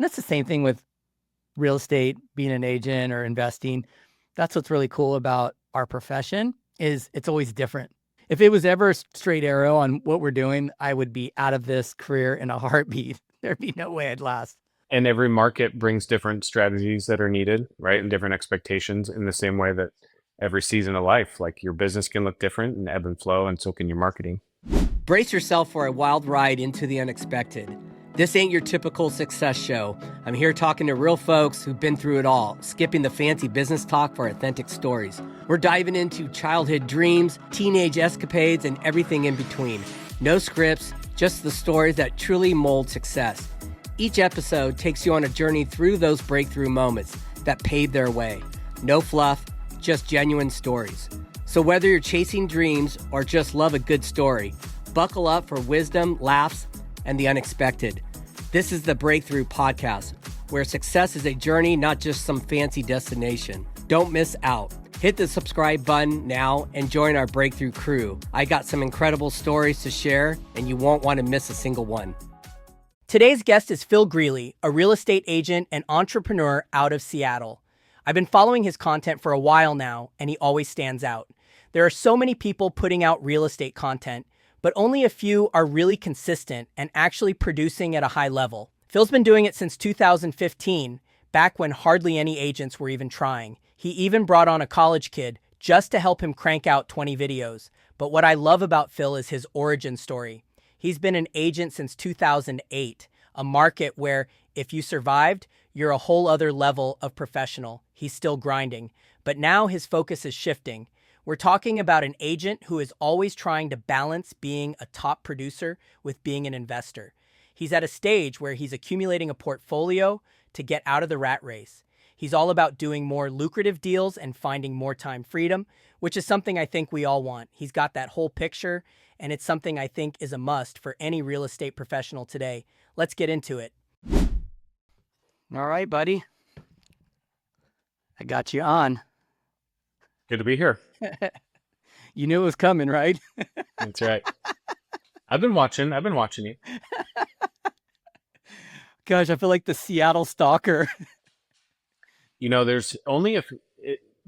And that's the same thing with real estate, being an agent or investing. That's what's really cool about our profession is it's always different. If it was ever a straight arrow on what we're doing, I would be out of this career in a heartbeat. There'd be no way I'd last. And every market brings different strategies that are needed, right? And different expectations in the same way that every season of life, like your business can look different and ebb and flow, and so can your marketing. Brace yourself for a wild ride into the unexpected. This ain't your typical success show. I'm here talking to real folks who've been through it all, skipping the fancy business talk for authentic stories. We're diving into childhood dreams, teenage escapades, and everything in between. No scripts, just the stories that truly mold success. Each episode takes you on a journey through those breakthrough moments that paved their way. No fluff, just genuine stories. So whether you're chasing dreams or just love a good story, buckle up for wisdom, laughs, and the unexpected. This is the Breakthrough Podcast, where success is a journey, not just some fancy destination. Don't miss out. Hit the subscribe button now and join our Breakthrough crew. I got some incredible stories to share, and you won't want to miss a single one. Today's guest is Phil Greely, a real estate agent and entrepreneur out of Seattle. I've been following his content for a while now, and he always stands out. There are so many people putting out real estate content, but only a few are really consistent and actually producing at a high level. Phil's been doing it since 2015, back when hardly any agents were even trying. He even brought on a college kid just to help him crank out 20 videos. But what I love about Phil is his origin story. He's been an agent since 2008, a market where if you survived, you're a whole other level of professional. He's still grinding, but now his focus is shifting. We're talking about an agent who is always trying to balance being a top producer with being an investor. He's at a stage where he's accumulating a portfolio to get out of the rat race. He's all about doing more lucrative deals and finding more time freedom, which is something I think we all want. He's got that whole picture, and it's something I think is a must for any real estate professional today. Let's get into it. All right, buddy. I got you on. Good to be here. You knew it was coming, right? That's right. I've been watching you. Gosh, I feel like the Seattle stalker. There's only if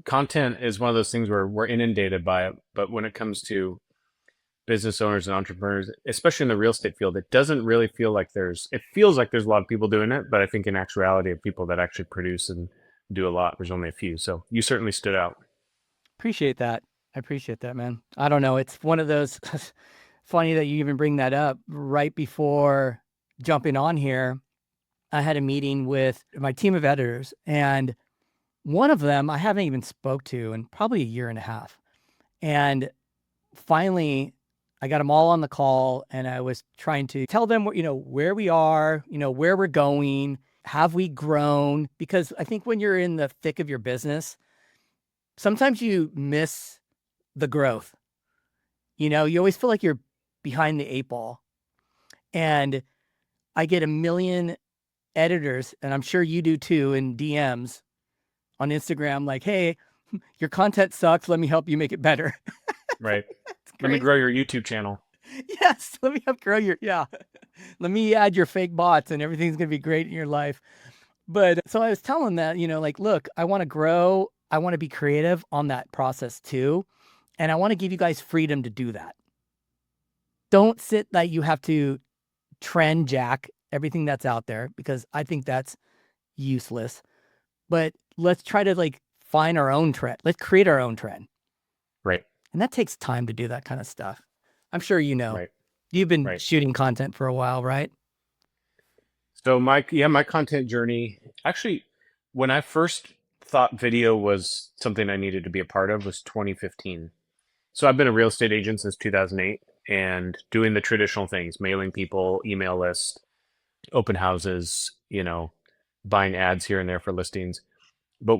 content is one of those things where we're inundated by it, but when it comes to business owners and entrepreneurs, especially in the real estate field, it doesn't really feel like it feels like there's a lot of people doing it, but I think in actuality of people that actually produce and do a lot, there's only a few. So you certainly stood out. Appreciate that. I appreciate that, man. I don't know. It's one of those funny that you even bring that up. Right before jumping on here, I had a meeting with my team of editors, and one of them I haven't even spoke to in probably a year and a half. And finally, I got them all on the call, and I was trying to tell them, where we are, where we're going, have we grown? Because I think when you're in the thick of your business, sometimes you miss the growth. You always feel like you're behind the eight ball. And I get a million editors, and I'm sure you do too, in DMs on Instagram, like, hey, your content sucks. Let me help you make it better. Right. Let me grow your YouTube channel. Yes. Let me help grow let me add your fake bots and everything's going to be great in your life. But so I was telling that, look, I want to grow. I want to be creative on that process too. And I want to give you guys freedom to do that. Don't sit that you have to trend jack everything that's out there, because I think that's useless. But let's try to find our own trend. Let's create our own trend. Right. And that takes time to do that kind of stuff. I'm sure you know. Right. You've been shooting content for a while, right? So my content journey, actually, when I first thought video was something I needed to be a part of, was 2015. So I've been a real estate agent since 2008 and doing the traditional things, mailing people, email lists, open houses, buying ads here and there for listings. But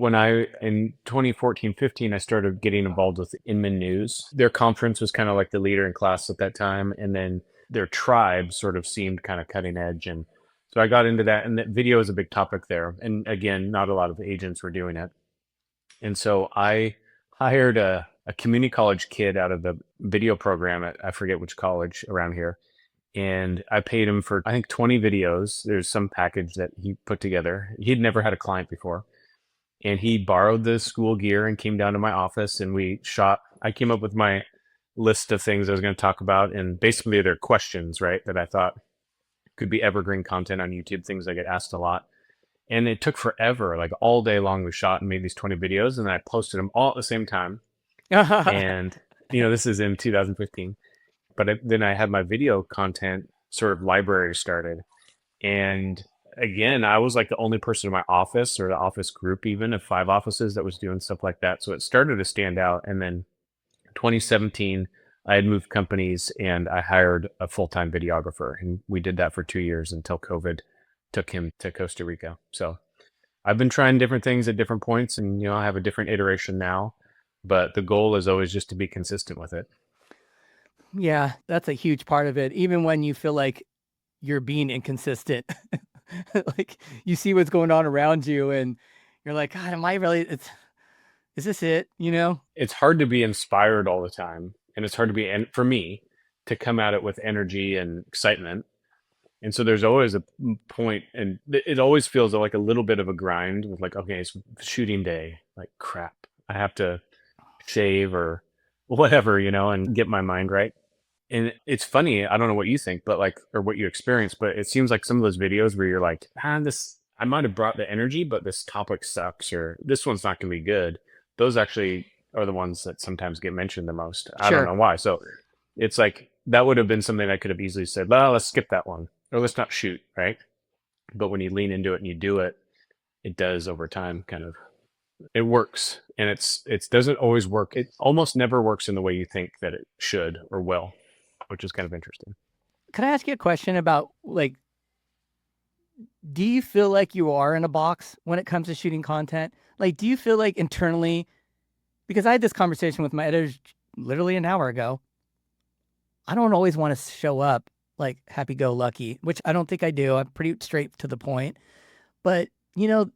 in 2014, 15, I started getting involved with Inman News. Their conference was kind of like the leader in class at that time. And then their tribe sort of seemed kind of cutting edge. And so I got into that, and that video is a big topic there. And again, not a lot of agents were doing it. And so I hired a community college kid out of the video program at, I forget which college around here. And I paid him for, I think, 20 videos. There's some package that he put together. He'd never had a client before. And he borrowed the school gear and came down to my office and we shot. I came up with my list of things I was going to talk about. And basically, they're questions, right, that I thought could be evergreen content on YouTube, things I get asked a lot. And it took forever, like all day long we shot and made these 20 videos. And then I posted them all at the same time. And, this is in 2015. But then I had my video content sort of library started. And again, I was like the only person in my office or the office group, even of 5 offices, that was doing stuff like that. So it started to stand out. And then 2017, I had moved companies and I hired a full-time videographer. And we did that for 2 years until COVID took him to Costa Rica. So I've been trying different things at different points and, I have a different iteration now. But the goal is always just to be consistent with it. Yeah, that's a huge part of it. Even when you feel like you're being inconsistent, like you see what's going on around you and you're like, God, am I really, is this it? It's hard to be inspired all the time. And it's hard to be, and for me, to come at it with energy and excitement. And so there's always a point, and it always feels like a little bit of a grind with like, okay, it's shooting day. Like, crap, I have to shave or whatever, and get my mind right. And it's funny, I don't know what you think, but like, or what you experience, but it seems like some of those videos where you're like, I might have brought the energy, but this topic sucks, or this one's not going to be good. Those actually are the ones that sometimes get mentioned the most. I don't know why. So it's like, that would have been something I could have easily said, well, let's skip that one, or let's not shoot, right? But when you lean into it and you do it, it does over time kind of, it works. And it doesn't always work. It almost never works in the way you think that it should or will, which is kind of interesting. Can I ask you a question about, like, do you feel like you are in a box when it comes to shooting content? Like, do you feel like internally, because I had this conversation with my editors literally an hour ago, I don't always want to show up like happy-go-lucky, which I don't think I do. I'm pretty straight to the point. But,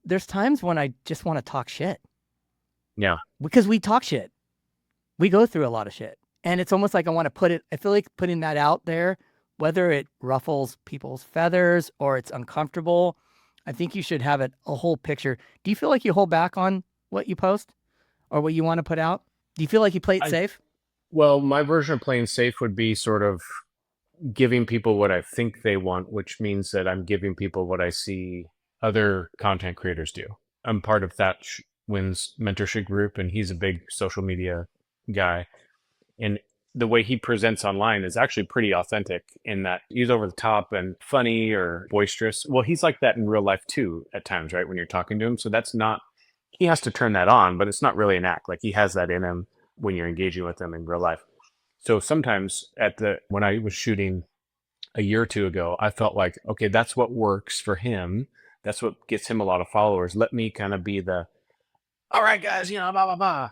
there's times when I just want to talk shit. Yeah. Because we talk shit. We go through a lot of shit. And it's almost like I feel like putting that out there, whether it ruffles people's feathers or it's uncomfortable, I think you should have a whole picture. Do you feel like you hold back on what you post or what you want to put out? Do you feel like you play it safe? Well, my version of playing safe would be sort of giving people what I think they want, which means that I'm giving people what I see other content creators do. I'm part of Thatch Wynn's mentorship group, and he's a big social media guy. And the way he presents online is actually pretty authentic in that he's over the top and funny or boisterous. Well, he's like that in real life too at times, right? When you're talking to him. So that's not, he has to turn that on, but it's not really an act. Like he has that in him when you're engaging with him in real life. So sometimes when I was shooting a year or two ago, I felt like, okay, that's what works for him. That's what gets him a lot of followers. Let me kind of be all right, guys, blah, blah, blah.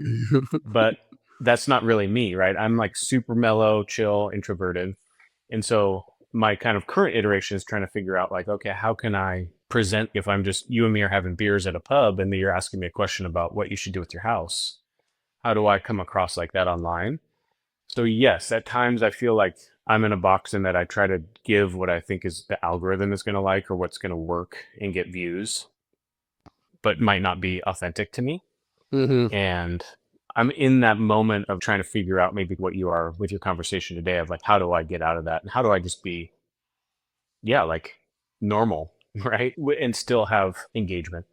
But that's not really me, right? I'm like super mellow, chill, introverted. And so my kind of current iteration is trying to figure out like, okay, how can I present if I'm just, you and me are having beers at a pub and then you're asking me a question about what you should do with your house? How do I come across like that online? So yes, at times I feel like I'm in a box in that I try to give what I think is the algorithm is going to like or what's going to work and get views, but might not be authentic to me. Mm-hmm. And I'm in that moment of trying to figure out maybe what you are with your conversation today of like, how do I get out of that? And how do I just be, like normal, right? And still have engagement.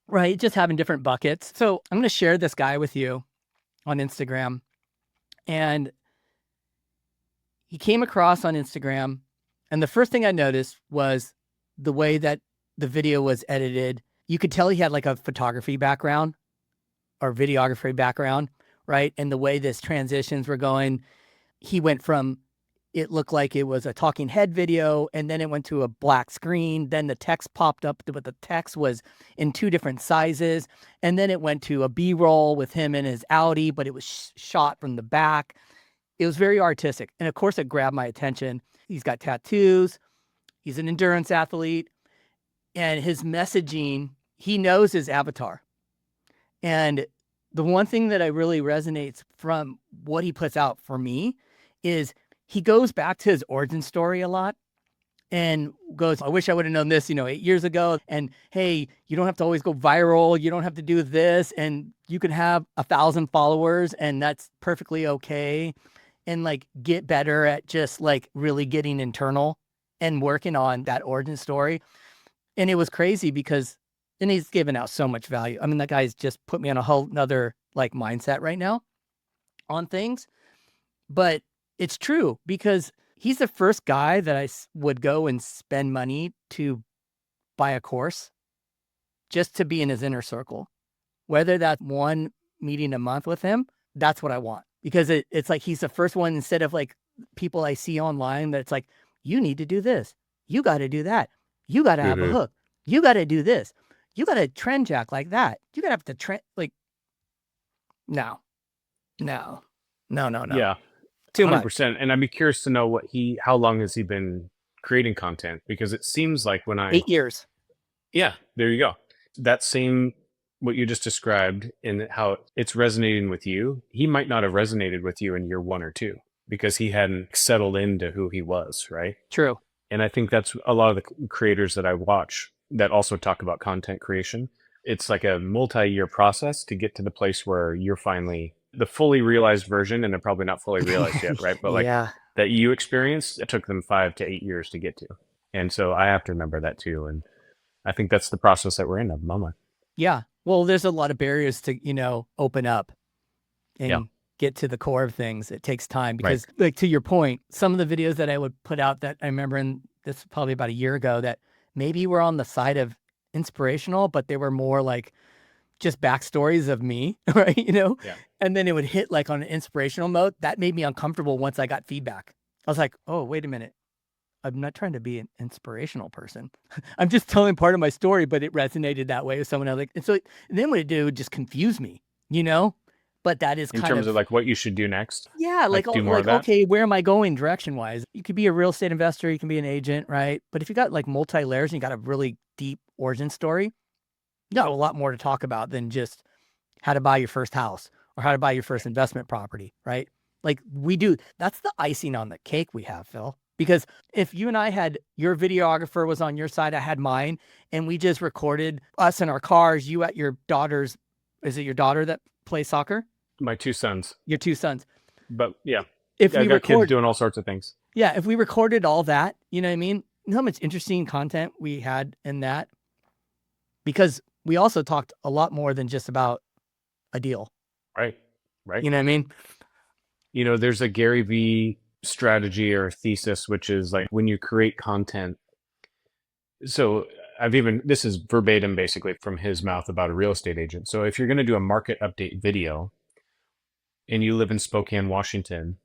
Right. Just having different buckets. So I'm going to share this guy with you on Instagram. And he came across on Instagram. And the first thing I noticed was the way that the video was edited. You could tell he had like a photography background or videography background, right? And the way this transitions were going, he went from, it looked like it was a talking head video, and then it went to a black screen. Then the text popped up, but the text was in 2 different sizes. And then it went to a B-roll with him in his Audi, but it was shot from the back. It was very artistic. And of course, it grabbed my attention. He's got tattoos. He's an endurance athlete. And his messaging, he knows his avatar. And the one thing that I really resonates from what he puts out for me is he goes back to his origin story a lot and goes, I wish I would have known this, 8 years ago. And hey, you don't have to always go viral. You don't have to do this. And you can have 1,000 followers and that's perfectly okay. And like get better at just like really getting internal and working on that origin story. And it was crazy because, and he's given out so much value. I mean, that guy's just put me on a whole nother like mindset right now on things. But it's true because he's the first guy that I would go and spend money to buy a course just to be in his inner circle. Whether that's one meeting a month with him, that's what I want. Because it's like he's the first one instead of like people I see online that's like, you need to do this. You got to do that. You got to have a hook. You got to do this. You got to trend jack like that. You got to have to trend like, no. Yeah. Too 100%. much. And I'd be curious to know how long has he been creating content? Because it seems like 8 years. Yeah, there you go. That same, what you just described in how it's resonating with you, he might not have resonated with you in year 1 or 2 because he hadn't settled into who he was, right? True. And I think that's a lot of the creators that I watch that also talk about content creation. It's like a multi-year process to get to the place where you're finally the fully realized version, and they're probably not fully realized yet, right? But like that you experienced, it took them 5 to 8 years to get to. And so I have to remember that too. And I think that's the process that we're in at the moment. Yeah. Well, there's a lot of barriers to, open up and get to the core of things. It takes time because like to your point, some of the videos that I would put out that I remember in this probably about a year ago that maybe were on the side of inspirational, but they were more like just backstories of me, right? And then it would hit like on an inspirational mode. That made me uncomfortable once I got feedback. I was like, oh, wait a minute. I'm not trying to be an inspirational person. I'm just telling part of my story, but it resonated that way with someone else. And so then what it did would just confuse me, But that is in terms of like what you should do next. Yeah, like do more of that? Okay, where am I going direction wise? You could be a real estate investor, you can be an agent, right? But if you got like multi layers and you got a really deep origin story, you got a lot more to talk about than just how to buy your first house or how to buy your first investment property, right? Like we do. That's the icing on the cake we have, Phil. Because if you and I had your videographer was on your side, I had mine, and we just recorded us in our cars, you at your daughter's, is it your daughter that plays soccer? My 2 sons. Your 2 sons. But yeah, if I got kids doing all sorts of things. Yeah, if we recorded all that, you know what I mean? You know how much interesting content we had in that? Because we also talked a lot more than just about a deal. Right. You know what I mean? There's a Gary Vee strategy or thesis, which is like when you create content. So this is verbatim basically from his mouth about a real estate agent. So if you're going to do a market update video and you live in Spokane, Washington,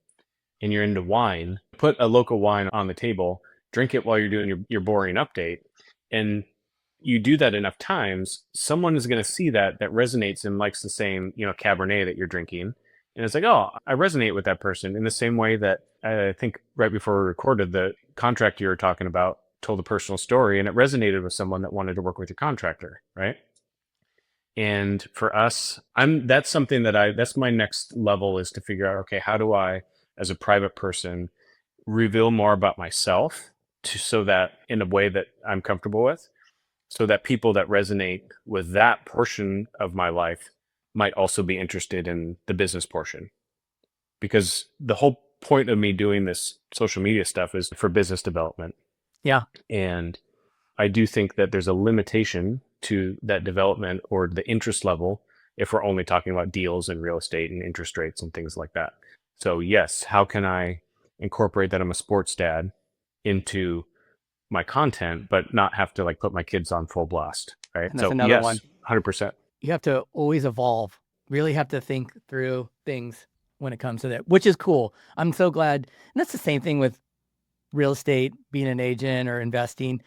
and you're into wine, put a local wine on the table, drink it while you're doing your boring update. And you do that enough times, someone is going to see that resonates and likes the same, Cabernet that you're drinking. And it's like, oh, I resonate with that person in the same way that I think right before we recorded, the contractor you were talking about told a personal story and it resonated with someone that wanted to work with your contractor, right? And for us, that's something that's my next level is to figure out, okay, how do I, as a private person, reveal more about myself so that in a way that I'm comfortable with, so that people that resonate with that portion of my life might also be interested in the business portion. Because the whole point of me doing this social media stuff is for business development. Yeah. And I do think that there's a limitation to that development or the interest level if we're only talking about deals and real estate and interest rates and things like that. So yes, how can I incorporate that I'm a sports dad into my content, but not have to like put my kids on full blast, right? And that's another one. 100%. You have to always evolve. Really have to think through things when it comes to that, which is cool. I'm so glad. And that's the same thing with real estate, being an agent or investing.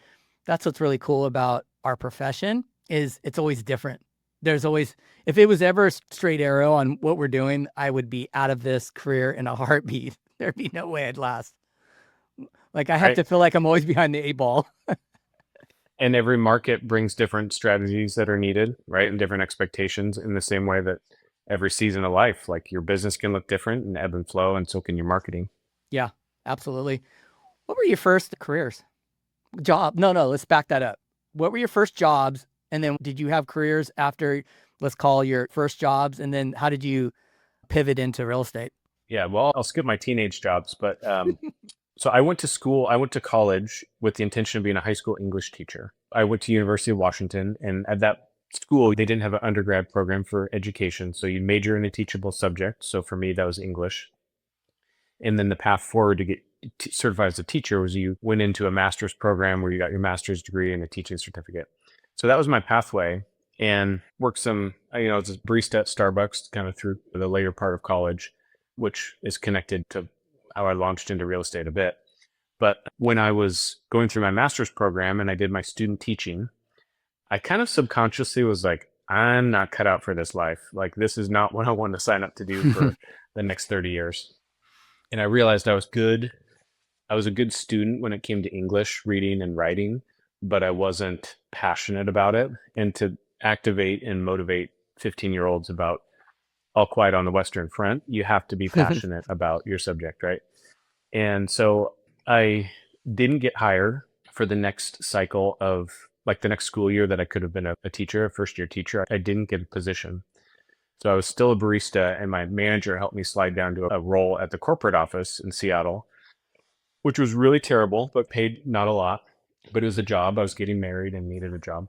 That's what's really cool about our profession is it's always different. There's always, if it was ever a straight arrow on what we're doing, I would be out of this career in a heartbeat. There'd be no way I'd last. Like I have to feel like I'm always behind the 8 ball. And every market brings different strategies that are needed, right? And different expectations in the same way that every season of life, like your business can look different and ebb and flow, and so can your marketing. Yeah. Absolutely. What were your first careers? Job? No, let's back that up. What were your first jobs? And then did you have careers after, let's call your first jobs? And then how did you pivot into real estate? Yeah, well, I'll skip my teenage jobs, but so I went to school, I went to college with the intention of being a high school English teacher. I went to University of Washington, and at that school, they didn't have an undergrad program for education, so you major in a teachable subject. So for me, that was English. And then the path forward to get certified as a teacher was you went into a master's program where you got your master's degree and a teaching certificate. So that was my pathway, and worked some, as a barista at Starbucks kind of through the later part of college, which is connected to how I launched into real estate a bit. But when I was going through my master's program and I did my student teaching, I kind of subconsciously was like, I'm not cut out for this life. Like, this is not what I want to sign up to do for the next 30 years. And I realized I was good. I was a good student when it came to English reading and writing, but I wasn't passionate about it. And to activate and motivate 15-year-olds about All Quiet on the Western Front, you have to be passionate about your subject, right? And so I didn't get hired for the next cycle of, like, the next school year that I could have been a teacher, a first year teacher. I didn't get a position. So I was still a barista, and my manager helped me slide down to a role at the corporate office in Seattle, which was really terrible, but paid not a lot. But it was a job. I was getting married and needed a job.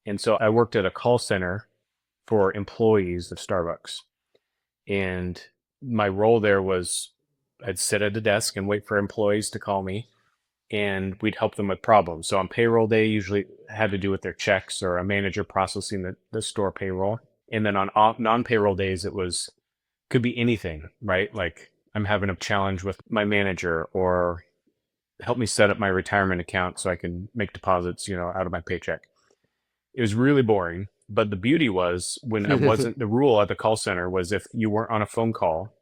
And so I worked at a call center for employees of Starbucks. And my role there was I'd sit at a desk and wait for employees to call me, and we'd help them with problems. So on payroll day, usually had to do with their checks or a manager processing the store payroll. And then on non-payroll days, it was could be anything, right? Like, I'm having a challenge with my manager, or help me set up my retirement account so I can make deposits, out of my paycheck. It was really boring. But the beauty was, when I wasn't, the rule at the call center was, if you weren't on a phone call,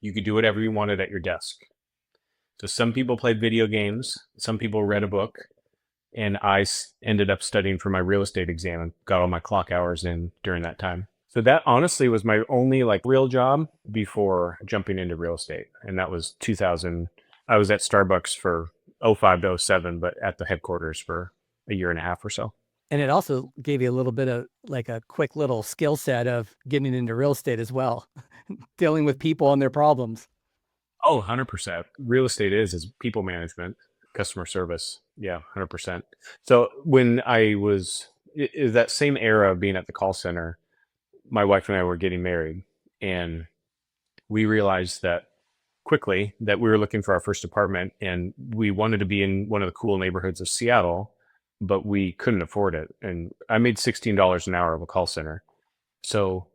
you could do whatever you wanted at your desk. So some people played video games, some people read a book, and I ended up studying for my real estate exam and got all my clock hours in during that time. So that honestly was my only, like, real job before jumping into real estate. And that was 2000. I was at Starbucks for 05 to 07, but at the headquarters for a year and a half or so. And it also gave you a little bit of like a quick little skill set of getting into real estate as well, dealing with people and their problems. Oh, 100%. Real estate is people management, customer service. Yeah, 100%. So when I was that same era of being at the call center, my wife and I were getting married, and we realized that quickly that we were looking for our first apartment, and we wanted to be in one of the cool neighborhoods of Seattle, but we couldn't afford it. And I made $16 an hour of a call center. So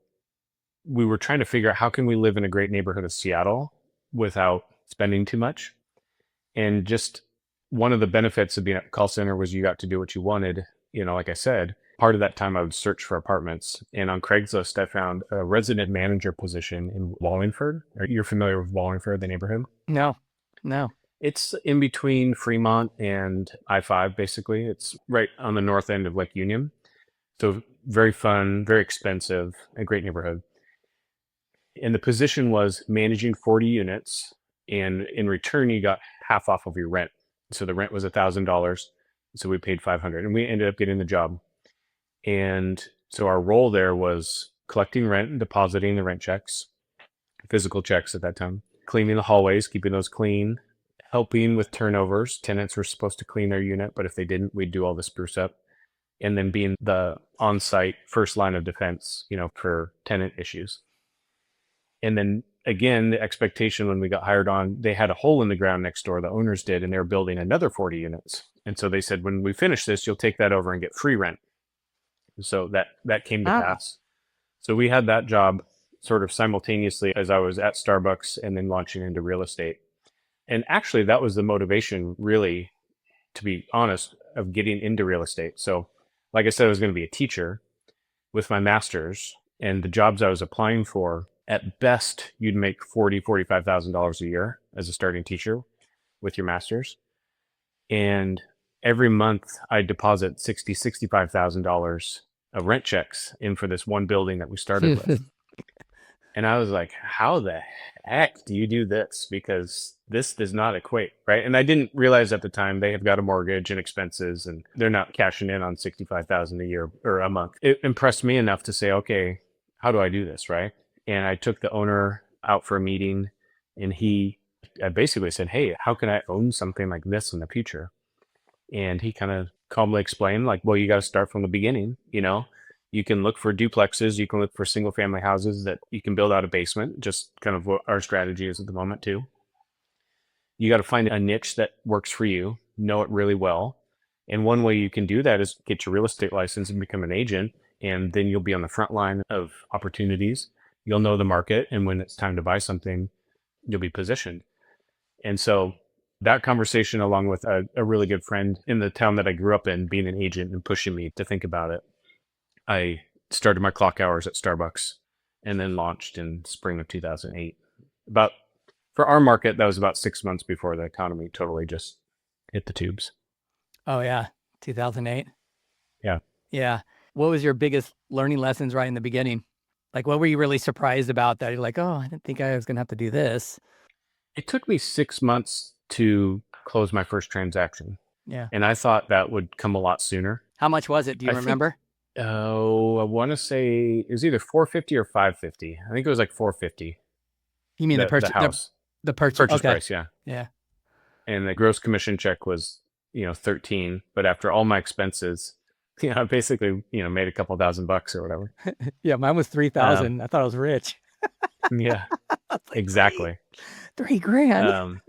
we were trying to figure out, how can we live in a great neighborhood of Seattle without spending too much? And just one of the benefits of being at a call center was you got to do what you wanted. Like I said, part of that time I would search for apartments. And on Craigslist, I found a resident manager position in Wallingford. You're familiar with Wallingford, the neighborhood? No. It's in between Fremont and I-5, basically. It's right on the north end of Lake Union. So very fun, very expensive, a great neighborhood. And the position was managing 40 units, and in return, you got half off of your rent. So the rent was $1,000, so we paid $500, and we ended up getting the job. And so our role there was collecting rent and depositing the rent checks, physical checks at that time, cleaning the hallways, keeping those clean, helping with turnovers. Tenants were supposed to clean their unit, but if they didn't, we'd do all the spruce up. And then being the on-site first line of defense, for tenant issues. And then again, the expectation when we got hired on, they had a hole in the ground next door, the owners did, and they were building another 40 units. And so they said, when we finish this, you'll take that over and get free rent. So that came to pass. So we had that job sort of simultaneously as I was at Starbucks and then launching into real estate. And actually, that was the motivation, really, to be honest, of getting into real estate. So like I said, I was going to be a teacher with my master's, and the jobs I was applying for, at best, you'd make $45,000 a year as a starting teacher with your master's. And every month I'd deposit $65,000 of rent checks in for this one building that we started with. And I was like, how the heck do you do this? Because this does not equate, right? And I didn't realize at the time they have got a mortgage and expenses and they're not cashing in on 65,000 a year or a month. It impressed me enough to say, okay, how do I do this, right? And I took the owner out for a meeting and I basically said, hey, how can I own something like this in the future? And he kind of calmly explained, like, well, you got to start from the beginning. You can look for duplexes, you can look for single family houses that you can build out a basement, just kind of what our strategy is at the moment too. You got to find a niche that works for you, know it really well. And one way you can do that is get your real estate license and become an agent. And then you'll be on the front line of opportunities. You'll know the market. And when it's time to buy something, you'll be positioned. And so that conversation, along with a really good friend in the town that I grew up in, being an agent and pushing me to think about it, I started my clock hours at Starbucks and then launched in spring of 2008. About For our market, that was about 6 months before the economy totally just hit the tubes. Oh yeah, 2008. Yeah. Yeah. What was your biggest learning lessons right in the beginning? Like, what were you really surprised about that you're like, oh, I didn't think I was gonna have to do this. It took me 6 months to close my first transaction. Yeah. And I thought that would come a lot sooner. How much was it? Do you I think, remember? I want to say it was either 450 or 550. I think it was like 450, You mean the the purchase? house The purchase? purchase Okay. price. Yeah. Yeah. And the gross commission check was 13, but after all my expenses, I basically made a couple $1,000 or whatever. Yeah. Mine was um 3,000. I thought I was rich. yeah, I was like, exactly. three grand. um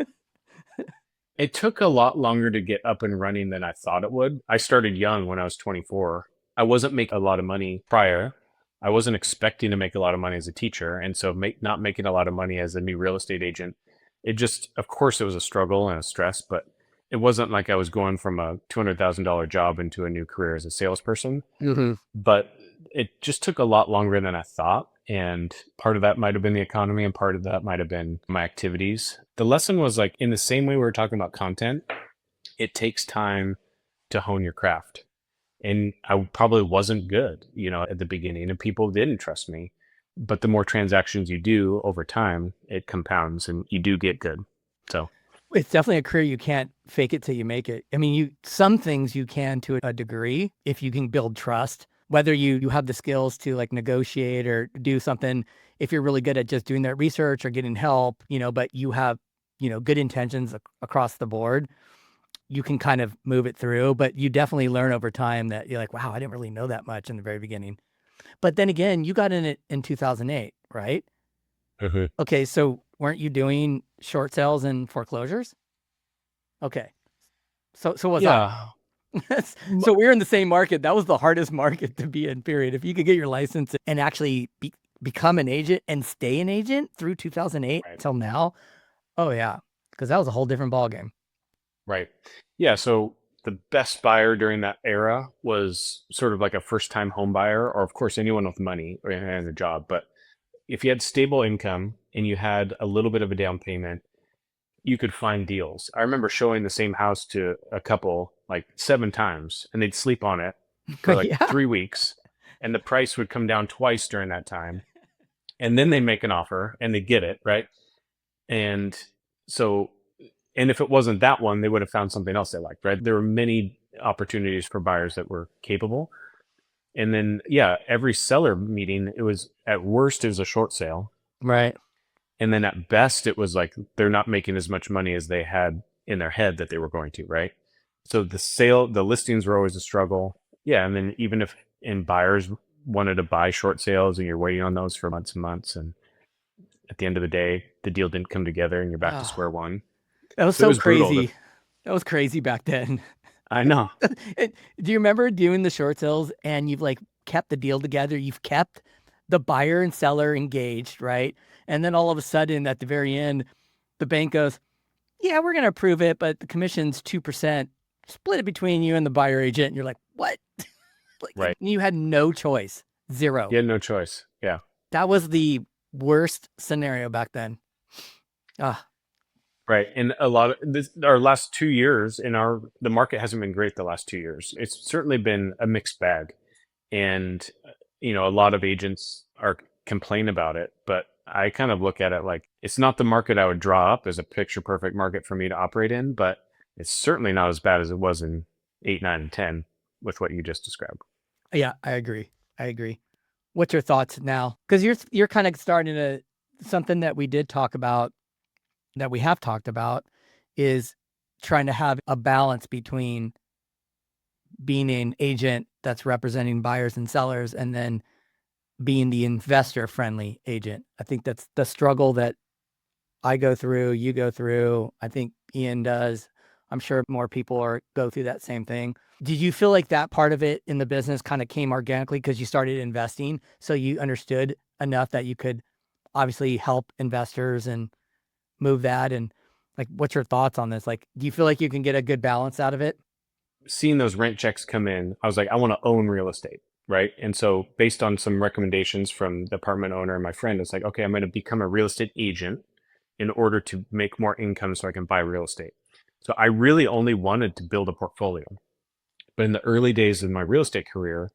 it took a lot longer to get up and running than I thought it would. I started young when I was 24. I wasn't making a lot of money prior. I wasn't expecting to make a lot of money as a teacher, and so not making a lot of money as a new real estate agent, it just, of course, it was a struggle and a stress, but it wasn't like I was going from a $200,000 job into a new career as a salesperson. Mm-hmm. But it just took a lot longer than I thought. And part of that might have been the economy, and part of that might have been my activities. The lesson was like, in the same way we were talking about content, it takes time to hone your craft. And I probably wasn't good, at the beginning, and people didn't trust me. But the more transactions you do over time, it compounds and you do get good. So, It's definitely a career you can't fake it till you make it. I mean, some things you can to a degree if you can build trust, whether you have the skills to like negotiate or do something. If you're really good at just doing that research or getting help, but you have, good intentions across the board, you can kind of move it through. But you definitely learn over time that you're like, wow, I didn't really know that much in the very beginning. But then again, you got in it in 2008, right? mhm. Okay, so weren't you doing short sales and foreclosures? Okay. So was I. Yeah. So we were in the same market. That was the hardest market to be in, period. If you could get your license and actually become an agent and stay an agent through 2008 Right. till now, oh yeah, because that was a whole different ballgame. Right. Yeah. So the best buyer during that era was sort of like a first time home buyer, or of course, anyone with money and a job. But if you had stable income and you had a little bit of a down payment, you could find deals. I remember showing the same house to a couple like 7 times, and they'd sleep on it for like Yeah. 3 weeks. And the price would come down twice during that time. And then they make an offer and they get it. Right. And so, and if it wasn't that one, they would have found something else they liked, right? There were many opportunities for buyers that were capable. And then, yeah, every seller meeting, it was at worst, it was a short sale. Right. And then at best, it was like they're not making as much money as they had in their head that they were going to, right? So the listings were always a struggle. Yeah. And then even if in buyers wanted to buy short sales and you're waiting on those for months and months, and at the end of the day, the deal didn't come together and you're back to Oh, square one. that was So it so was brutal. crazy. That was crazy back then. I know. Do you remember doing the short sales and you've like kept the deal together? You've kept the buyer and seller engaged, right? And then all of a sudden at the very end, the bank goes, yeah, we're going to approve it, but the commission's 2%. Split it between you and the buyer agent. And you're like, what? Like Right. you had no choice. Zero. You had no choice. Yeah. That was the worst scenario back then. Ah, Right. And a lot of our last 2 years the market hasn't been great the last 2 years. It's certainly been a mixed bag. And, a lot of agents are complain about it, but I kind of look at it like it's not the market I would draw up as a picture perfect market for me to operate in, but it's certainly not as bad as it was in 8, 9, and 10 with what you just described. Yeah, I agree. I agree. What's your thoughts now? Because you're kind of starting to something that we did talk about, that we have talked about, is trying to have a balance between being an agent that's representing buyers and sellers and then being the investor friendly agent. I think that's the struggle that I go through, you go through. I think Ian does. I'm sure more people go through that same thing. Did you feel like that part of it in the business kind of came organically because you started investing, so you understood enough that you could obviously help investors and move that? And like, what's your thoughts on this? Like, do you feel like you can get a good balance out of it? Seeing those rent checks come in, I was like, I want to own real estate, right? And so, based on some recommendations from the apartment owner and my friend, it's like, okay, I'm going to become a real estate agent in order to make more income so I can buy real estate. So, I really only wanted to build a portfolio. But in the early days of my real estate career,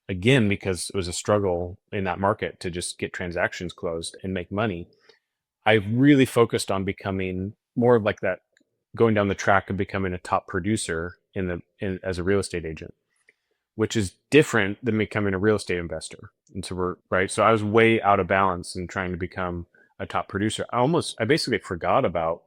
again, because it was a struggle in that market to just get transactions closed and make money, I really focused on becoming more of like that, going down the track of becoming a top producer as a real estate agent, which is different than becoming a real estate investor. And so we're right. So I was way out of balance in trying to become a top producer. I basically forgot about,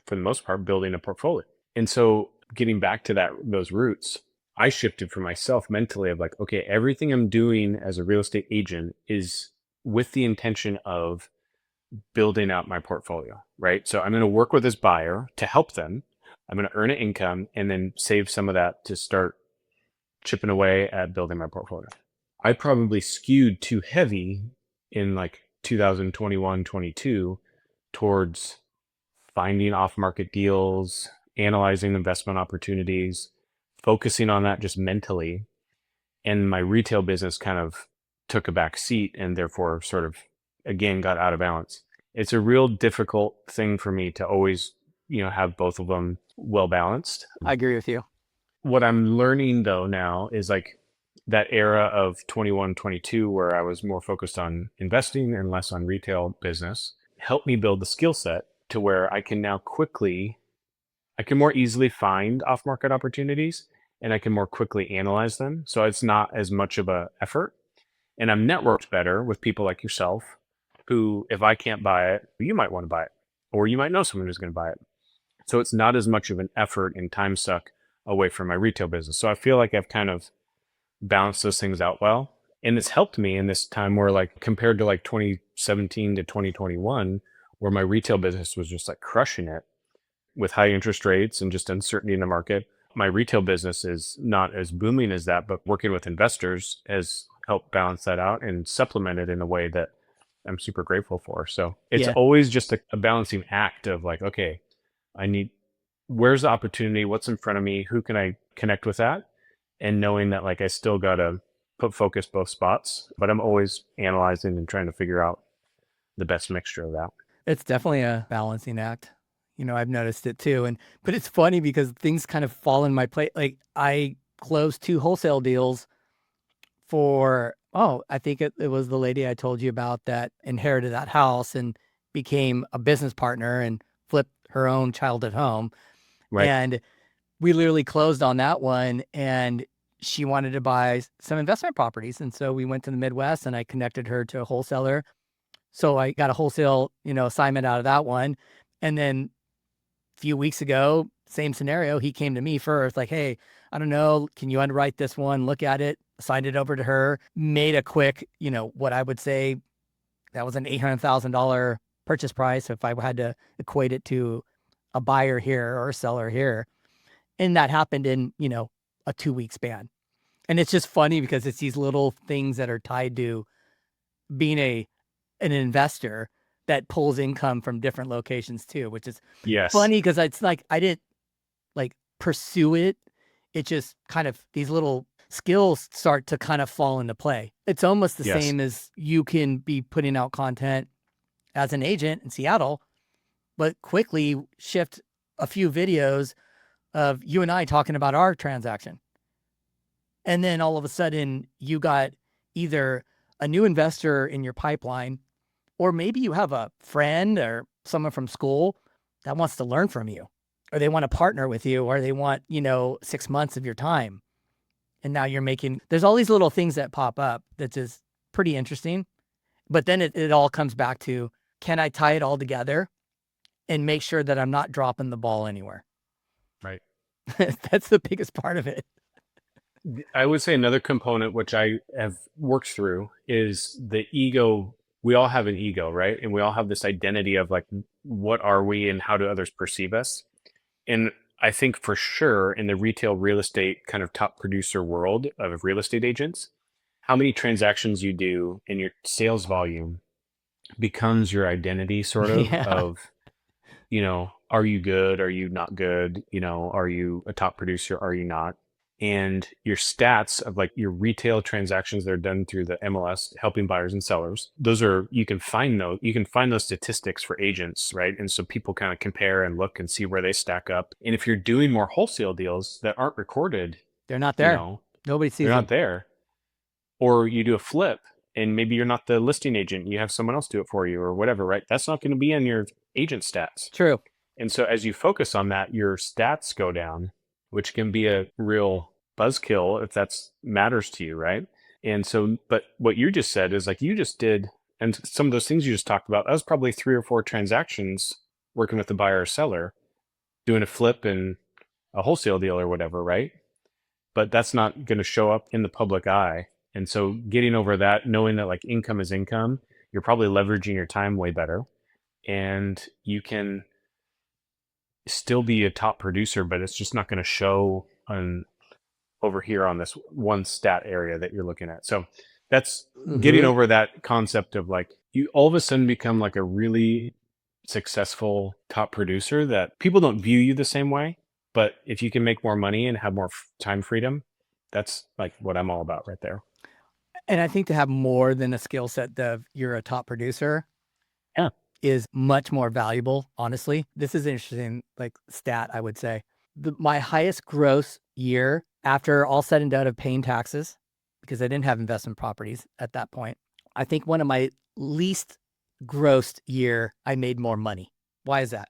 for the most part, building a portfolio. And so getting back to those roots, I shifted for myself mentally of like, okay, everything I'm doing as a real estate agent is with the intention of building out my portfolio, right? So I'm going to work with this buyer to help them. I'm going to earn an income and then save some of that to start chipping away at building my portfolio. I probably skewed too heavy in like 2021, 22 towards finding off-market deals, analyzing investment opportunities, focusing on that just mentally. And my retail business kind of took a back seat and therefore sort of again got out of balance. It's a real difficult thing for me to always, have both of them well balanced. I agree with you. What I'm learning though now is like that era of 21, 22, where I was more focused on investing and less on retail business, helped me build the skill set to where I can now I can more easily find off market opportunities and I can more quickly analyze them. So it's not as much of a effort. And I'm networked better with people like yourself who, if I can't buy it, you might want to buy it, or you might know someone who's going to buy it. So it's not as much of an effort and time suck away from my retail business. So I feel like I've kind of balanced those things out well. And it's helped me in this time where, like, compared to like 2017 to 2021, where my retail business was just like crushing it with high interest rates and just uncertainty in the market. My retail business is not as booming as that, but working with investors has helped balance that out and supplement it in a way that I'm super grateful for. So it's Yeah. always just a balancing act of like, okay, where's the opportunity? What's in front of me? Who can I connect with that? And knowing that like I still got to put focus both spots, but I'm always analyzing and trying to figure out the best mixture of that. It's definitely a balancing act. I've noticed it too. But it's funny because things kind of fall in my plate. Like, I closed 2 wholesale deals for, I think it was the lady I told you about that inherited that house and became a business partner and flipped her own childhood home. Right. And we literally closed on that one, and she wanted to buy some investment properties. And so we went to the Midwest and I connected her to a wholesaler. So I got a wholesale, assignment out of that one. And then a few weeks ago, same scenario, he came to me first, like, hey, I don't know, can you underwrite this one? Look at it, signed it over to her, made a quick, what I would say that was an $800,000 purchase price if I had to equate it to a buyer here or a seller here. And that happened in, a 2-week span. And it's just funny because it's these little things that are tied to being an investor that pulls income from different locations too, which is Yes. funny because it's like I didn't like pursue it. It just kind of, these little skills start to kind of fall into play. It's almost the Yes. same as you can be putting out content as an agent in Seattle, but quickly shift a few videos of you and I talking about our transaction. And then all of a sudden you got either a new investor in your pipeline Or maybe you have a friend or someone from school that wants to learn from you, or they want to partner with you, or they want, 6 months of your time. And now there's all these little things that pop up that's just pretty interesting. But then it all comes back to, can I tie it all together and make sure that I'm not dropping the ball anywhere? Right. That's the biggest part of it. I would say another component which I have worked through is the ego. We all have an ego, right? And we all have this identity of like, what are we and how do others perceive us? And I think for sure in the retail real estate kind of top producer world of real estate agents, how many transactions you do in your sales volume becomes your identity sort Yeah. of, are you good? Are you not good? Are you a top producer? Are you not? And your stats of like your retail transactions that are done through the MLS, helping buyers and sellers, you can find those statistics for agents, right? And so people kind of compare and look and see where they stack up. And if you're doing more wholesale deals that aren't recorded, They're not you there. know, Nobody they're sees not them. there. Or you do a flip and maybe you're not the listing agent, you have someone else do it for you or whatever, right? That's not going to be in your agent stats. True. And so as you focus on that, your stats go down, which can be a real buzzkill if that's matters to you, right? And so, but what you just said is like you just did, and some of those things you just talked about, that was probably 3 or 4 transactions working with the buyer or seller, doing a flip and a wholesale deal or whatever, right? But that's not going to show up in the public eye. And so getting over that, knowing that like income is income, you're probably leveraging your time way better. And you can still be a top producer, but it's just not going to show on over here on this one stat area that you're looking at. So that's getting over that concept of like you all of a sudden become like a really successful top producer that people don't view you the same way. But if you can make more money and have more time freedom, that's like what I'm all about right there. And I think to have more than a skill set of you're a top producer Yeah. is much more valuable, honestly. This is an interesting stat, I would say. My highest gross year after all said and done of paying taxes, because I didn't have investment properties at that point. I think one of my least grossed year, I made more money. Why is that?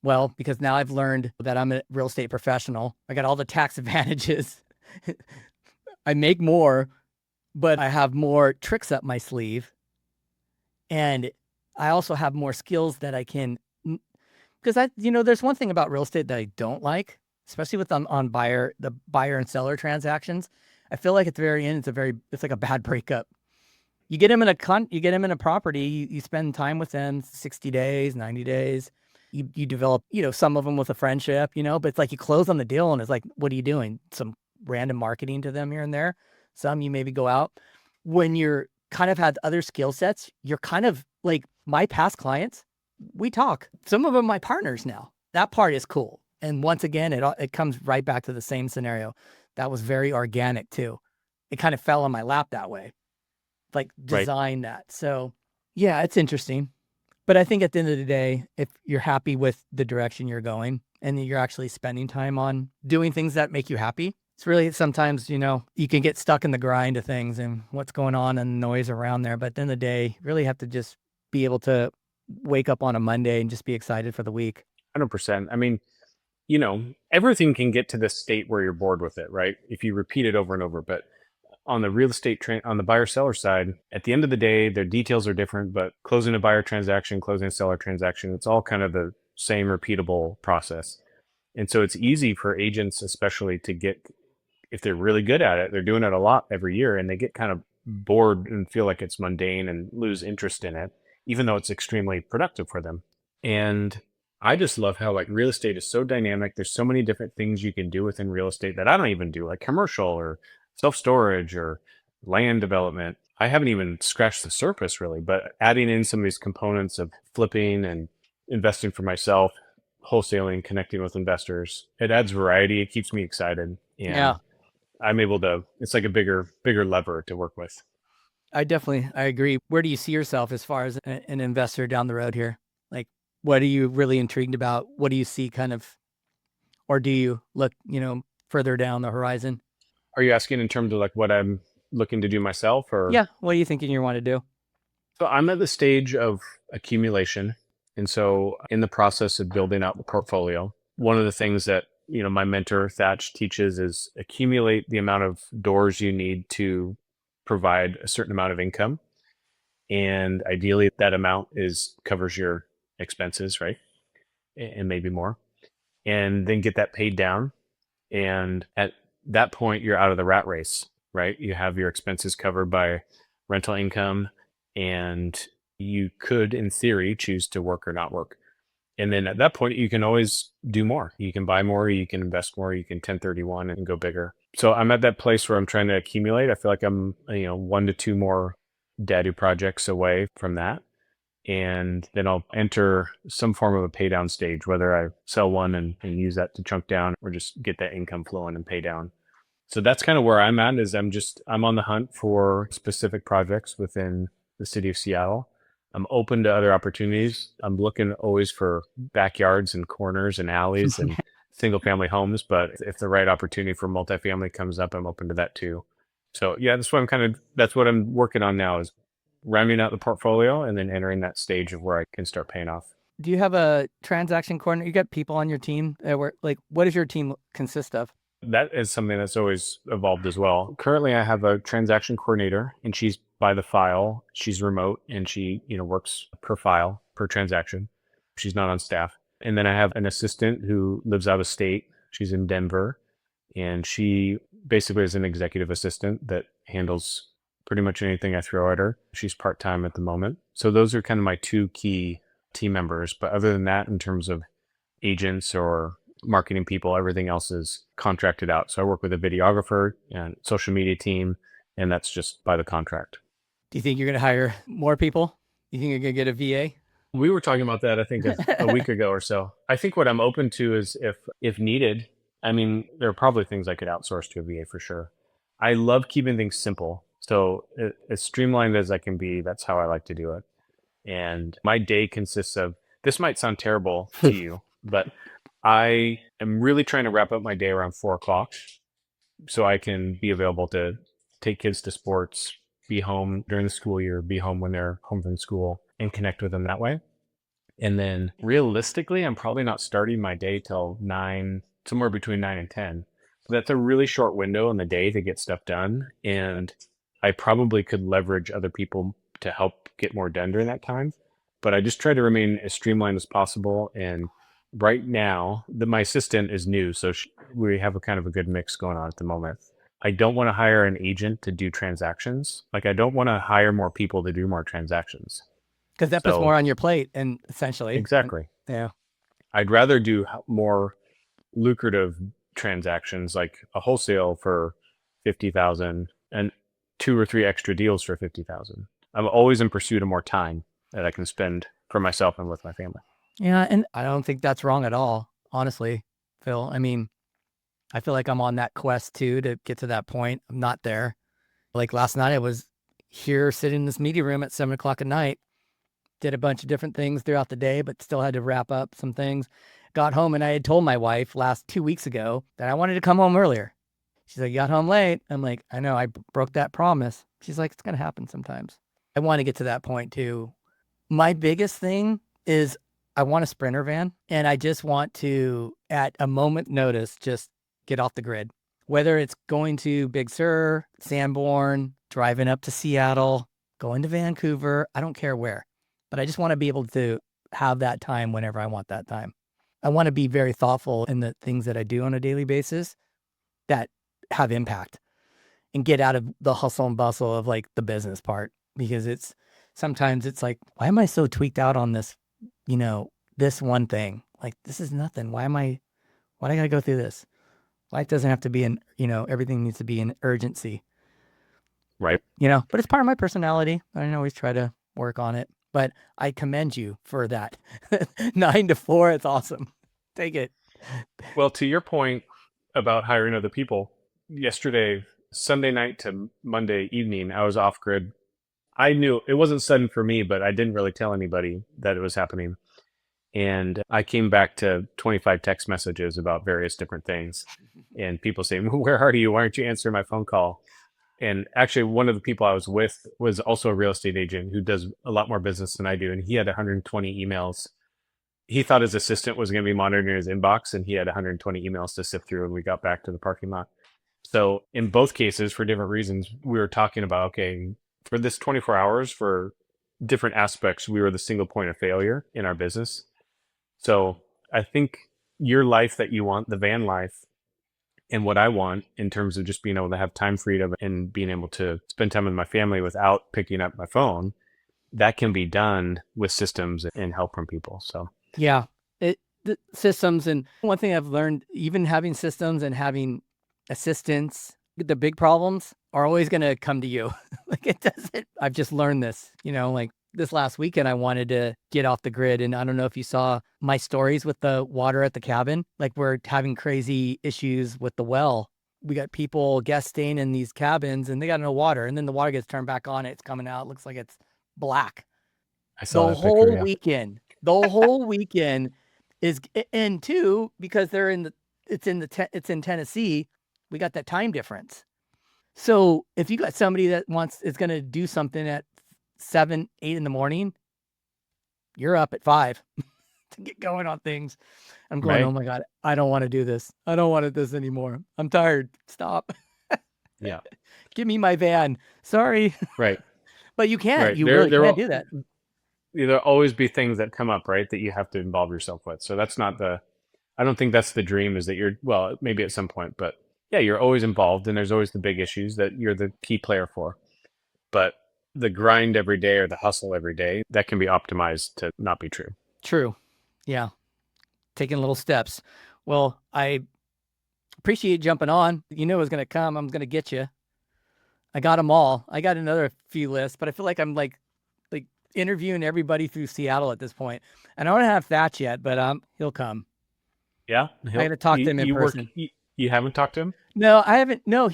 Well, because now I've learned that I'm a real estate professional. I got all the tax advantages. I make more, but I have more tricks up my sleeve. And I also have more skills that I can, because there's one thing about real estate that I don't like, especially with on the buyer and seller transactions. I feel like at the very end, it's like a bad breakup. You get them in a property, you spend time with them, 60 days, 90 days. You develop, some of them with a friendship, but it's like you close on the deal and it's like, what are you doing? Some random marketing to them here and there. Some you maybe go out. When you're kind of had other skill sets, you're kind of like my past clients, we talk. Some of them my partners now. That part is cool. And once again, it comes right back to the same scenario. That was very organic too. It kind of fell on my lap that way, like design that. So yeah, it's interesting. But I think at the end of the day, if you're happy with the direction you're going and you're actually spending time on doing things that make you happy, it's really sometimes, you can get stuck in the grind of things and what's going on and the noise around there. But at the end of the day, you really have to just be able to wake up on a Monday and just be excited for the week. 100%. I mean, everything can get to this state where you're bored with it, right? If you repeat it over and over. But on the real estate, on the buyer seller side, at the end of the day, their details are different, but closing a buyer transaction, closing a seller transaction, it's all kind of the same repeatable process. And so it's easy for agents, especially to get, if they're really good at it, they're doing it a lot every year and they get kind of bored and feel like it's mundane and lose interest in it, even though it's extremely productive for them. And I just love how like real estate is so dynamic. There's so many different things you can do within real estate that I don't even do, like commercial or self-storage or land development. I haven't even scratched the surface really, but adding in some of these components of flipping and investing for myself, wholesaling, connecting with investors, it adds variety. It keeps me excited. And Yeah, I'm able to, it's like a bigger lever to work with. I agree. Where do you see yourself as far as an investor down the road here? Like, what are you really intrigued about? What do you see kind of, or do you look, further down the horizon? Are you asking in terms of like what I'm looking to do myself or? Yeah. What are you thinking you want to do? So I'm at the stage of accumulation. And so in the process of building out the portfolio, one of the things that, my mentor Thatch teaches is accumulate the amount of doors you need to provide a certain amount of income. And ideally that amount covers your expenses, right? And maybe more. And then get that paid down. And at that point, you're out of the rat race, right? You have your expenses covered by rental income, and you could, in theory, choose to work or not work. And then at that point, you can always do more. You can buy more, you can invest more, you can 1031 and go bigger. So I'm at that place where I'm trying to accumulate. I feel like I'm, 1 to 2 more daddy projects away from that. And then I'll enter some form of a pay down stage, whether I sell one and use that to chunk down or just get that income flowing and pay down. So that's kind of where I'm at. Is I'm on the hunt for specific projects within the city of Seattle. I'm open to other opportunities. I'm looking always for backyards and corners and alleys and single family homes, but if the right opportunity for multifamily comes up, I'm open to that too. So yeah, that's what I'm working on now, is rounding out the portfolio and then entering that stage of where I can start paying off. Do you have a transaction coordinator? You got people on your team what does your team consist of? That is something that's always evolved as well. Currently, I have a transaction coordinator, and she's by the file. She's remote, and she, works per file, per transaction. She's not on staff. And then I have an assistant who lives out of state. She's in Denver, and she basically is an executive assistant that handles pretty much anything I throw at her. She's part-time at the moment. So those are kind of my two key team members. But other than that, in terms of agents or marketing people, everything else is contracted out. So I work with a videographer and social media team, and that's just by the contract. Do you think you're going to hire more people? You think you're going to get a VA? We were talking about that, I think, a week ago or so. I think what I'm open to is if needed. I mean, there are probably things I could outsource to a VA for sure. I love keeping things simple. So as streamlined as I can be, that's how I like to do it. And my day consists of, this might sound terrible to you, but I am really trying to wrap up my day around 4 o'clock so I can be available to take kids to sports, be home during the school year, be home when they're home from school, and connect with them that way. And then realistically, I'm probably not starting my day till 9, somewhere between 9 and 10. So that's a really short window in the day to get stuff done. And I probably could leverage other people to help get more done during that time. But I just try to remain as streamlined as possible. And right now, my assistant is new. So we have a kind of a good mix going on at the moment. I don't want to hire an agent to do transactions. Like, I don't want to hire more people to do more transactions. Because that puts more on your plate, and essentially. Exactly. Yeah. I'd rather do more lucrative transactions, like a wholesale for 50,000 and 2 or 3 extra deals for 50,000. I'm always in pursuit of more time that I can spend for myself and with my family. Yeah, and I don't think that's wrong at all, honestly, Phil. I mean, I feel like I'm on that quest too to get to that point. I'm not there. Like last night, I was here sitting in this meeting room at 7 o'clock at night, did a bunch of different things throughout the day, but still had to wrap up some things. Got home, and I had told my wife 2 weeks ago that I wanted to come home earlier. She's like, "You got home late." I'm like, "I know, I broke that promise." She's like, "It's going to happen sometimes." I want to get to that point too. My biggest thing is I want a Sprinter van, and I just want to, at a moment's notice, just get off the grid. Whether it's going to Big Sur, Sanborn, driving up to Seattle, going to Vancouver, I don't care where. But I just want to be able to have that time whenever I want that time. I want to be very thoughtful in the things that I do on a daily basis that have impact, and get out of the hustle and bustle of like the business part, because sometimes it's like, why am I so tweaked out on this, this one thing? Like, this is nothing. Why do I gotta go through this? Life doesn't have to be everything needs to be in urgency. Right. But it's part of my personality. I always try to work on it, but I commend you for that. 9 to 4. It's awesome. Take it. Well, to your point about hiring other people, yesterday, Sunday night to Monday evening, I was off grid. I knew it wasn't sudden for me, but I didn't really tell anybody that it was happening. And I came back to 25 text messages about various different things. And people saying, "Where are you? Why aren't you answering my phone call?" And actually, one of the people I was with was also a real estate agent who does a lot more business than I do. And he had 120 emails. He thought his assistant was going to be monitoring his inbox, and he had 120 emails to sift through when we got back to the parking lot. So in both cases, for different reasons, we were talking about, okay, for this 24 hours, for different aspects, we were the single point of failure in our business. So I think your life that you want, the van life, and what I want in terms of just being able to have time freedom and being able to spend time with my family without picking up my phone, that can be done with systems and help from people. So Yeah, the systems, and one thing I've learned, even having systems and having assistants, the big problems are always going to come to you. Like it doesn't. I've just learned this. Like this last weekend, I wanted to get off the grid, and I don't know if you saw my stories with the water at the cabin. Like we're having crazy issues with the well. We got people guest staying in these cabins, and they got no water, and then the water gets turned back on. It's coming out. It looks like it's black. I saw The that picture. whole Yeah. weekend. The whole weekend is, and two, because it's in Tennessee, we got that time difference. So if you got somebody that is going to do something at 7, 8 in the morning, you're up at 5 to get going on things. I'm going, Right. oh my God, I don't want to do this. I don't want to do this anymore. I'm tired. Stop. Yeah. Give me my van. Sorry. Right. But you can't. Right. You really can't do that. There'll always be things that come up, right, that you have to involve yourself with. So that's not I don't think that's the dream, is that you're, well, maybe at some point, but yeah, you're always involved, and there's always the big issues that you're the key player for. But the grind every day or the hustle every day, that can be optimized to not be true. True. Yeah. Taking little steps. Well, I appreciate you jumping on. You knew it was going to come. I'm going to get you. I got them all. I got another few lists, but I feel like I'm like interviewing everybody through Seattle at this point. And I don't have Thatch yet, but he'll come. Yeah. I got to talk to him in person. You haven't talked to him? No, I haven't. No,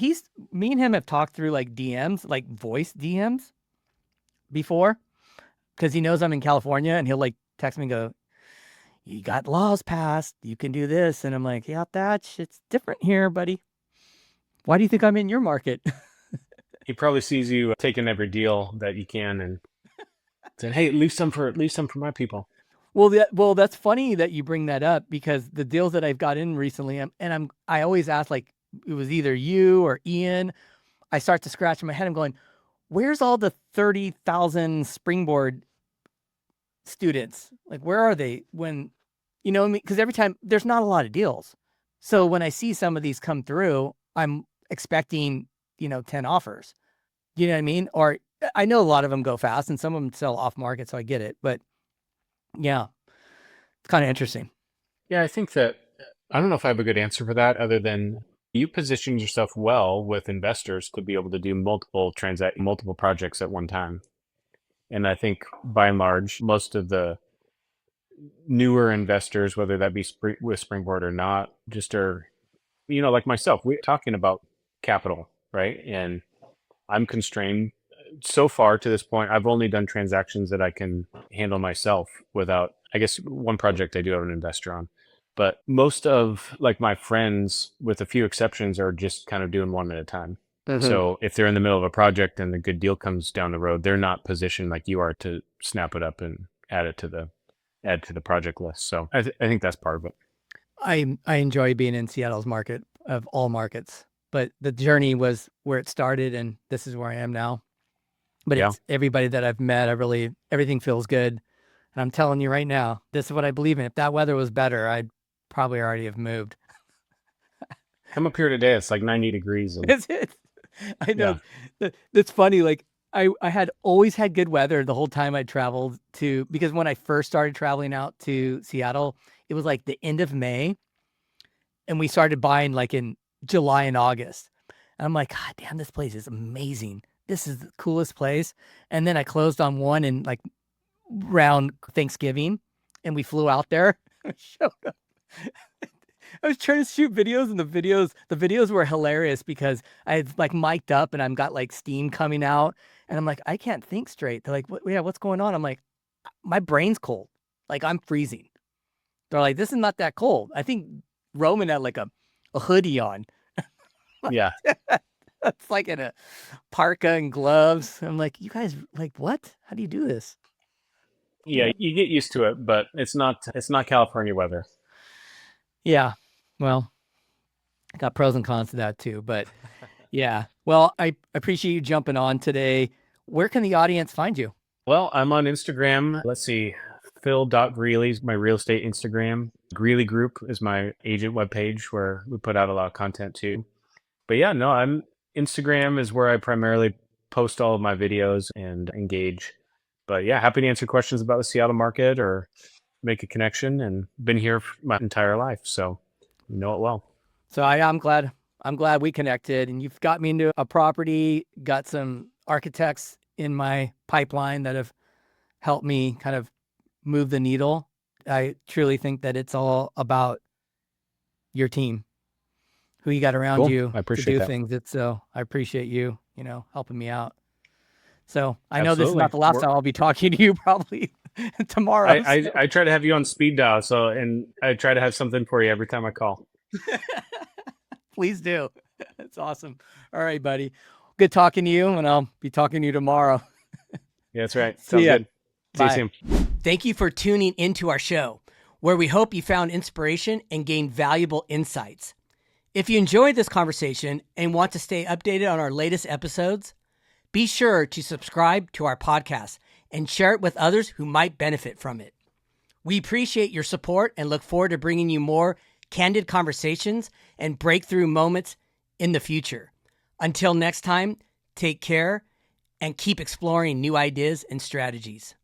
me and him have talked through like DMs, like voice DMs before, because he knows I'm in California, and he'll like text me and go, you got laws passed, you can do this. And I'm like, yeah, Thatch, it's different here, buddy. Why do you think I'm in your market? He probably sees you taking every deal that you can and said, hey, leave some for my people. Well, that's funny that you bring that up, because the deals that I've got in recently, I always ask, like, it was either you or Ian. I start to scratch in my head. I'm going, where's all the 30,000 Springboard students? Like, where are they when, because every time there's not a lot of deals. So when I see some of these come through, I'm expecting, 10 offers. You know what I mean? Or I know a lot of them go fast and some of them sell off market. So I get it. But yeah, it's kind of interesting. Yeah, I think that, I don't know if I have a good answer for that, other than you position yourself well with investors to be able to do multiple projects at one time. And I think by and large, most of the newer investors, whether that be with Springboard or not, just are, like myself, we're talking about capital, right? And I'm constrained. So far to this point, I've only done transactions that I can handle myself without, I guess one project I do have an investor on. But most of like my friends, with a few exceptions, are just kind of doing one at a time. Mm-hmm. So if they're in the middle of a project and a good deal comes down the road, they're not positioned like you are to snap it up and add to the project list. So I think that's part of it. I enjoy being in Seattle's market of all markets, but the journey was where it started, and this is where I am now. But Yeah. It's everybody that I've met. Everything feels good. And I'm telling you right now, this is what I believe in. If that weather was better, I'd probably already have moved. Come up here today. It's like 90 degrees. And Is it? I know. That's funny. Like I had always had good weather the whole time I traveled because when I first started traveling out to Seattle, it was like the end of May, and we started buying like in July and August. And I'm like, God damn, this place is amazing. This is the coolest place. And then I closed on one in like around Thanksgiving, and we flew out there. Showed up. I was trying to shoot videos, and the videos were hilarious because I had like mic'd up and I've got like steam coming out, and I'm like, I can't think straight. They're like, what's going on? I'm like, my brain's cold. Like I'm freezing. They're like, this is not that cold. I think Roman had like a hoodie on. yeah. It's like in a parka and gloves. I'm like, you guys, like, what? How do you do this? Yeah, you get used to it, but it's not California weather. Yeah. Well, I got pros and cons to that too. But yeah. Well, I appreciate you jumping on today. Where can the audience find you? Well, I'm on Instagram. Let's see. Phil.Greely is my real estate Instagram. Greely Group is my agent webpage where we put out a lot of content too. But yeah, no, I'm Instagram is where I primarily post all of my videos and engage. But yeah, happy to answer questions about the Seattle market or make a connection, and been here for my entire life, so know it well. So I'm glad we connected, and you've got me into a property, got some architects in my pipeline that have helped me kind of move the needle. I truly think that it's all about your team, who you got around Cool. you I to appreciate do that. things. So I appreciate you, helping me out. So I know this is not Absolutely. the last time I'll be talking to you, probably tomorrow. I try to have you on speed dial, and I try to have something for you every time I call. Please do. That's awesome. All right, buddy. Good talking to you, and I'll be talking to you tomorrow. Yeah, that's right. See Sounds ya. good. See you Bye. soon. Thank you for tuning into our show, where we hope you found inspiration and gained valuable insights. If you enjoyed this conversation and want to stay updated on our latest episodes, be sure to subscribe to our podcast and share it with others who might benefit from it. We appreciate your support and look forward to bringing you more candid conversations and breakthrough moments in the future. Until next time, take care and keep exploring new ideas and strategies.